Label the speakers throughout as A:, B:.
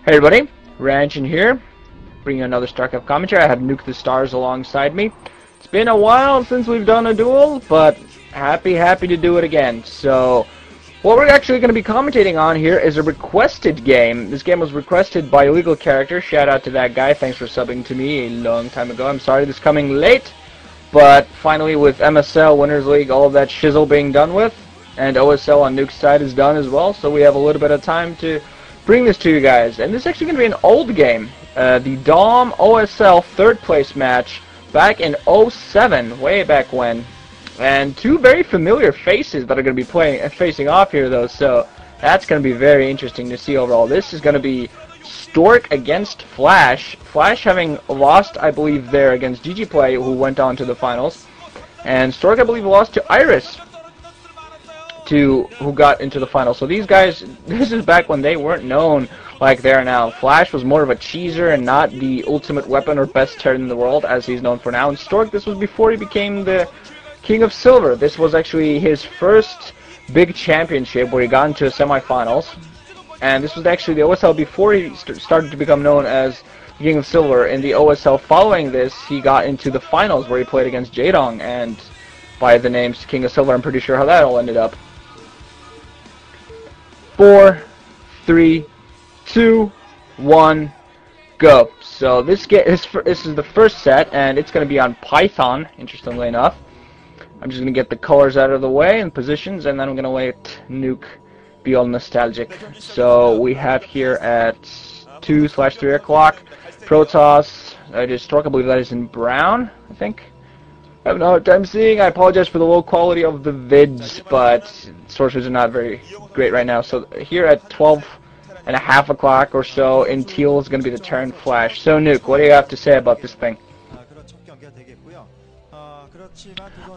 A: Hey everybody, Ranch in here, bringing you another StarCraft commentary. I have Nuke the Stars alongside me. It's been a while since we've done a duel, but happy to do it again. So, what we're actually going to be commentating on here is a requested game. This game was requested by illegalcarater. Shout out to that guy, thanks for subbing to me a long time ago. I'm sorry this is coming late, but finally with MSL, Winners League, all of that shizzle being done with, and OSL on Nuke's side is done as well, so we have a little bit of time to bring this to you guys. And this is actually going to be an old game. The Daum OSL third place match back in 07, way back when. And two very familiar faces that are going to be facing off here though, so that's going to be very interesting to see overall. This is going to be Stork against Flash. Flash having lost, I believe, there against GGPlay, who went on to the finals. And Stork, I believe, lost to Iris, who got into the final. So these guys, this is back when they weren't known like they are now. Flash was more of a cheeser and not the ultimate weapon or best Terran in the world as he's known for now. And Stork, this was before he became the King of Silver. This was actually his first big championship where he got into semifinals. And this was actually the OSL before he started to become known as the King of Silver. In the OSL following this, he got into the finals where he played against Jaedong, and by the names King of Silver, I'm pretty sure how that all ended up. 4, 3, 2, 1, go. So this is the first set, and it's going to be on Python, interestingly enough. I'm just going to get the colors out of the way and positions, and then I'm going to let Nuke be all nostalgic. So we have here at 2/3 o'clock, Protoss, Stork, I believe that is in brown, I think. I have no hard time seeing. I apologize for the low quality of the vids, but sources are not very great right now. So here at 12:30 o'clock or so, in teal is going to be the Terran Flash. So Nuke, what do you have to say about this thing?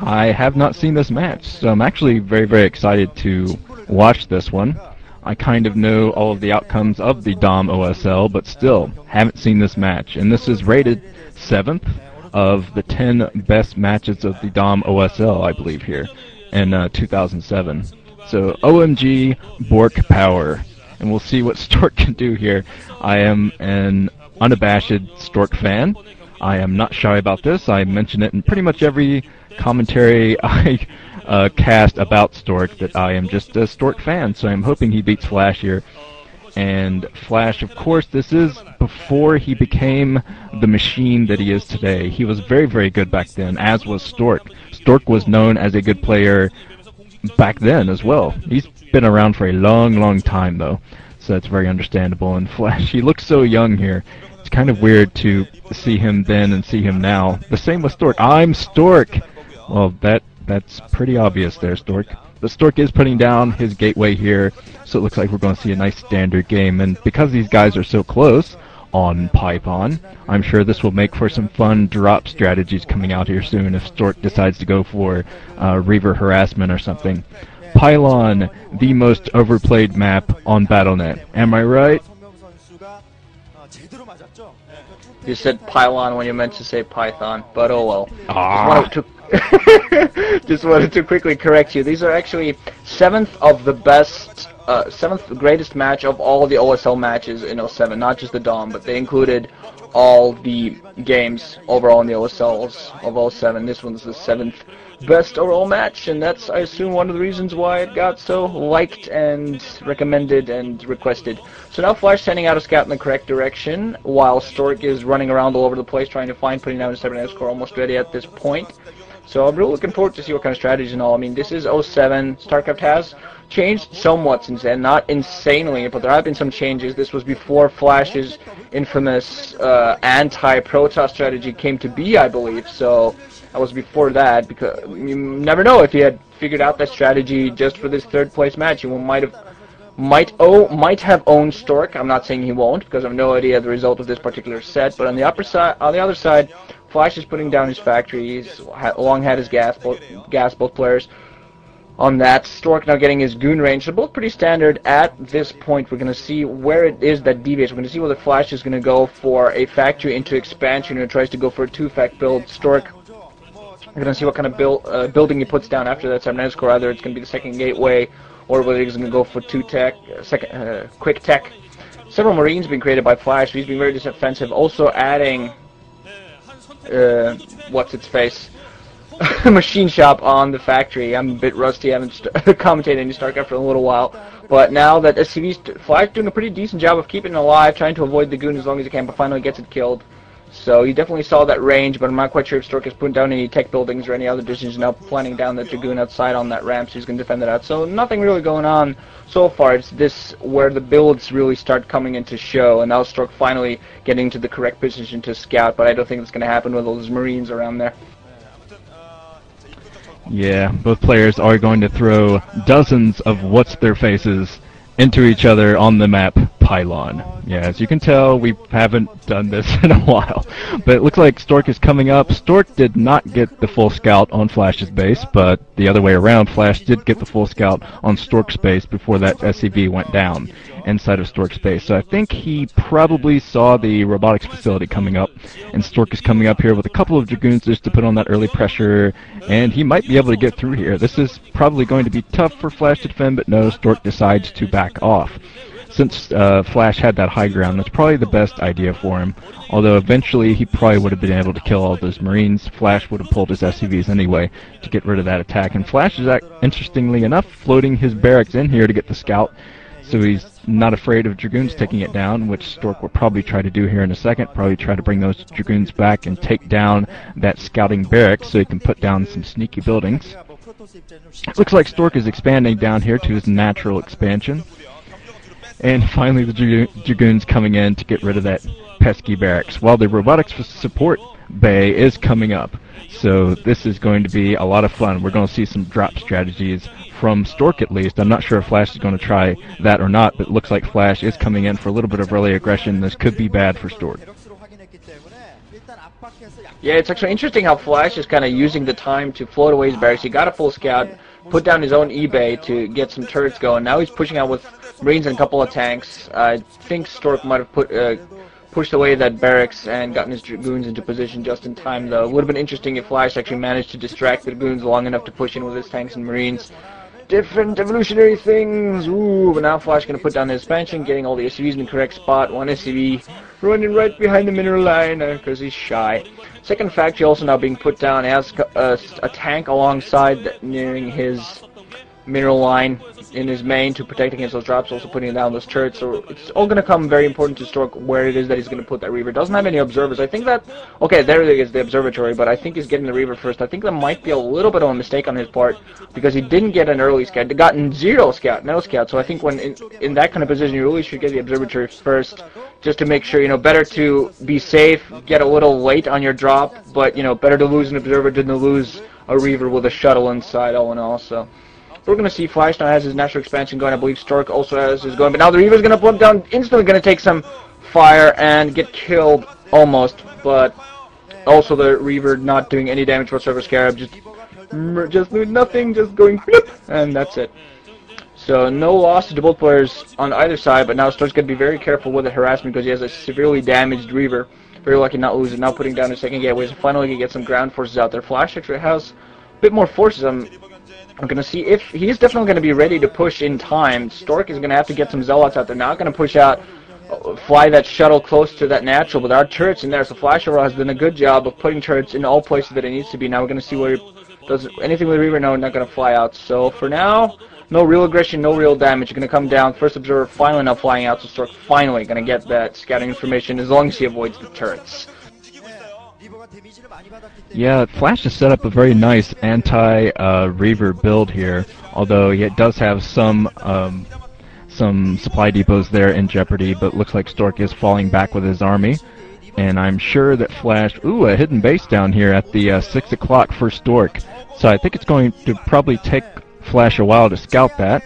B: I have not seen this match, so I'm actually very excited to watch this one. I kind of know all of the outcomes of the Daum OSL, but still haven't seen this match. And this is rated 7th of the 10 best matches of the Daum OSL, I believe, here in 2007. So OMG Bork power, and we'll see what Stork can do here. I am an unabashed Stork fan. I am not shy about this. I mention it in pretty much every commentary I cast about Stork, that I am just a Stork fan, so I'm hoping he beats Flash here. And Flash, of course, this is before he became the machine that he is today. He was very good back then, as was Stork. Stork was known as a good player back then as well. He's been around for a long time, though, so that's very understandable. And Flash, he looks so young here. It's kind of weird to see him then and see him now. The same with Stork. I'm Stork! Well, that's pretty obvious there, Stork. But Stork is putting down his gateway here, so it looks like we're going to see a nice standard game. And because these guys are so close on Python, I'm sure this will make for some fun drop strategies coming out here soon if Stork decides to go for Reaver harassment or something. Pylon, the most overplayed map on Battle.net. Am I right?
A: You said Pylon when you meant to say Python, but oh well. Just wanted to quickly correct you. These are actually 7th of the best, 7th greatest match of all the OSL matches in 07, not just the Daum, but they included all the games overall in the OSLs of 07. This one's the 7th best overall match, and that's, I assume, one of the reasons why it got so liked and recommended and requested. So now Flash sending out a scout in the correct direction, while Stork is running around all over the place trying to putting down his cybernetic score, almost ready at this point. So I'm really looking forward to see what kind of strategies and all. I mean, this is 07. StarCraft has changed somewhat since then, not insanely, but there have been some changes. This was before Flash's infamous anti-Protoss strategy came to be, I believe. So that was before that, because you never know if he had figured out that strategy just for this third place match. He might have owned Stork. I'm not saying he won't, because I have no idea the result of this particular set. But on the other side, Flash is putting down his factory. He's long had his gas, both players on that. Stork now getting his goon range. They're both pretty standard at this point. We're going to see where it is that deviates. We're going to see whether Flash is going to go for a factory into expansion or tries to go for a 2-fact build. Stork, we're going to see what kind of building he puts down after that cybernetic core. Either it's going to be the second gateway, or whether he's going to go for quick tech. several Marines being created by Flash, so he's being very defensive. Also adding, what's its face? Machine shop on the factory. I'm a bit rusty. I haven't commentated any StarCraft for a little while. But now that SCV's Flash doing a pretty decent job of keeping it alive, trying to avoid the goon as long as he can, but finally gets it killed. So he definitely saw that range, but I'm not quite sure if Stork has put down any tech buildings or any other decisions. Now planning down the Dragoon outside on that ramp, so he's going to defend it out. So nothing really going on so far. It's this where the builds really start coming into show, and now Stork finally getting to the correct position to scout, but I don't think it's going to happen with all those Marines around there.
B: Yeah, both players are going to throw dozens of what's-their-faces into each other on the map Pylon. Yeah, as you can tell, we haven't done this in a while. But it looks like Stork is coming up. Stork did not get the full scout on Flash's base, but the other way around, Flash did get the full scout on Stork's base before that SCV went down inside of Stork's base. So I think he probably saw the robotics facility coming up, and Stork is coming up here with a couple of Dragoons just to put on that early pressure, and he might be able to get through here. This is probably going to be tough for Flash to defend, but no, Stork decides to back off. Since Flash had that high ground, that's probably the best idea for him. Although eventually he probably would have been able to kill all those Marines. Flash would have pulled his SCVs anyway to get rid of that attack. And Flash is, interestingly enough, floating his barracks in here to get the scout. So he's not afraid of Dragoons taking it down, which Stork will probably try to do here in a second. Probably try to bring those Dragoons back and take down that scouting barracks so he can put down some sneaky buildings. It looks like Stork is expanding down here to his natural expansion. And finally the Dragoons coming in to get rid of that pesky barracks, while the robotics support bay is coming up. So this is going to be a lot of fun. We're going to see some drop strategies from Stork at least. I'm not sure if Flash is going to try that or not, but it looks like Flash is coming in for a little bit of early aggression. This could be bad for Stork.
A: Yeah, it's actually interesting how Flash is kind of using the time to float away his barracks. He got a full scout, put down his own eBay to get some turrets going. Now he's pushing out with Marines and a couple of tanks. I think Stork might have pushed away that barracks and gotten his Dragoons into position just in time, though. It would have been interesting if Flash actually managed to distract the Dragoons long enough to push in with his tanks and Marines. Different evolutionary things. Ooh, but now Flash going to put down the expansion, getting all the SCVs in the correct spot. One SCV running right behind the mineral line because he's shy. Second factory also now being put down. He has a tank alongside nearing his mineral line in his main to protect against those drops, also putting down those turrets. So it's all going to come very important to Stork where it is that he's going to put that Reaver. Doesn't have any observers. I think that, okay, there it is, the observatory, but I think he's getting the Reaver first. I think that might be a little bit of a mistake on his part because he didn't get an early scout. He gotten no scout. So I think when in that kind of position, you really should get the observatory first just to make sure, better to be safe, get a little late on your drop, but, better to lose an observer than to lose a Reaver with a shuttle inside all in all, so. We're going to see Flash now has his natural expansion going. I believe Stork also has his going. But now the Reaver's going to plump down, instantly going to take some fire and get killed almost. But also the Reaver not doing any damage whatsoever. Scarab just doing nothing, just going flip, and that's it. So no losses to both players on either side. But now Stork's going to be very careful with the harassment because he has a severely damaged Reaver. Very lucky not lose it. Now putting down his second gateway. So finally he can get some ground forces out there. Flash actually has a bit more forces. I'm going to see if he's definitely going to be ready to push in time. Stork is going to have to get some Zealots out there. Not going to push out, fly that shuttle close to that natural, but there are turrets in there. So Flash overall has done a good job of putting turrets in all places that it needs to be. Now we're going to see where he does anything with Reaver. No, not going to fly out. So for now, no real aggression, no real damage. You're going to come down. First observer finally not flying out. So Stork finally going to get that scouting information as long as he avoids the turrets.
B: Yeah, Flash has set up a very nice anti-Reaver build here, although it does have some supply depots there in jeopardy, but looks like Stork is falling back with his army. And I'm sure that Flash... Ooh, a hidden base down here at the 6 o'clock for Stork. So I think it's going to probably take Flash a while to scout that.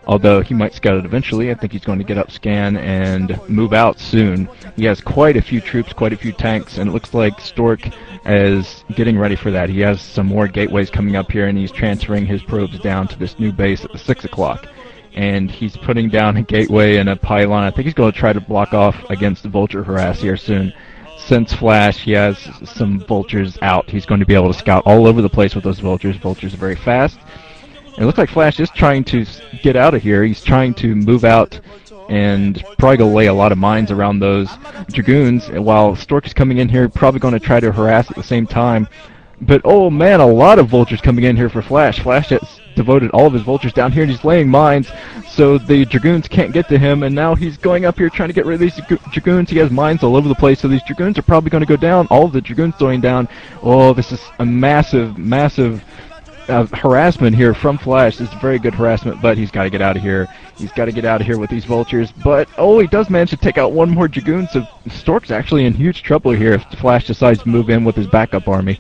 B: Although he might scout it eventually. I think he's going to get up scan and move out soon. He has quite a few troops, quite a few tanks, and it looks like Stork is getting ready for that. He has some more gateways coming up here, and he's transferring his probes down to this new base at the 6 o'clock. And he's putting down a gateway and a pylon. I think he's going to try to block off against the vulture harass here soon. Since Flash, he has some vultures out. He's going to be able to scout all over the place with those vultures. Vultures are very fast. It looks like Flash is trying to get out of here. He's trying to move out and probably going to lay a lot of mines around those Dragoons, while Stork is coming in here, probably going to try to harass at the same time. But, oh man, a lot of vultures coming in here for Flash. Flash has devoted all of his vultures down here, and he's laying mines, so the Dragoons can't get to him, and now he's going up here trying to get rid of these Dragoons. He has mines all over the place, so these Dragoons are probably going to go down. All of the Dragoons going down. Oh, this is a massive, massive harassment here from Flash. This is very good harassment, but he's got to get out of here. He's got to get out of here with these vultures. But, oh, he does manage to take out one more Dragoon, so Stork's actually in huge trouble here if Flash decides to move in with his backup army.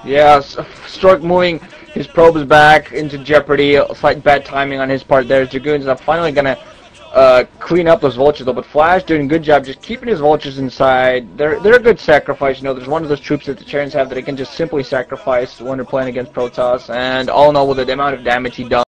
A: Yeah, Stork moving his probes back into jeopardy. Slight bad timing on his part there. Dragoons are finally going to clean up those vultures, though. But Flash doing a good job just keeping his vultures inside. They're a good sacrifice. You know, there's one of those troops that the Terrans have that they can just simply sacrifice when they're playing against Protoss. And all in all, with the amount of damage he does.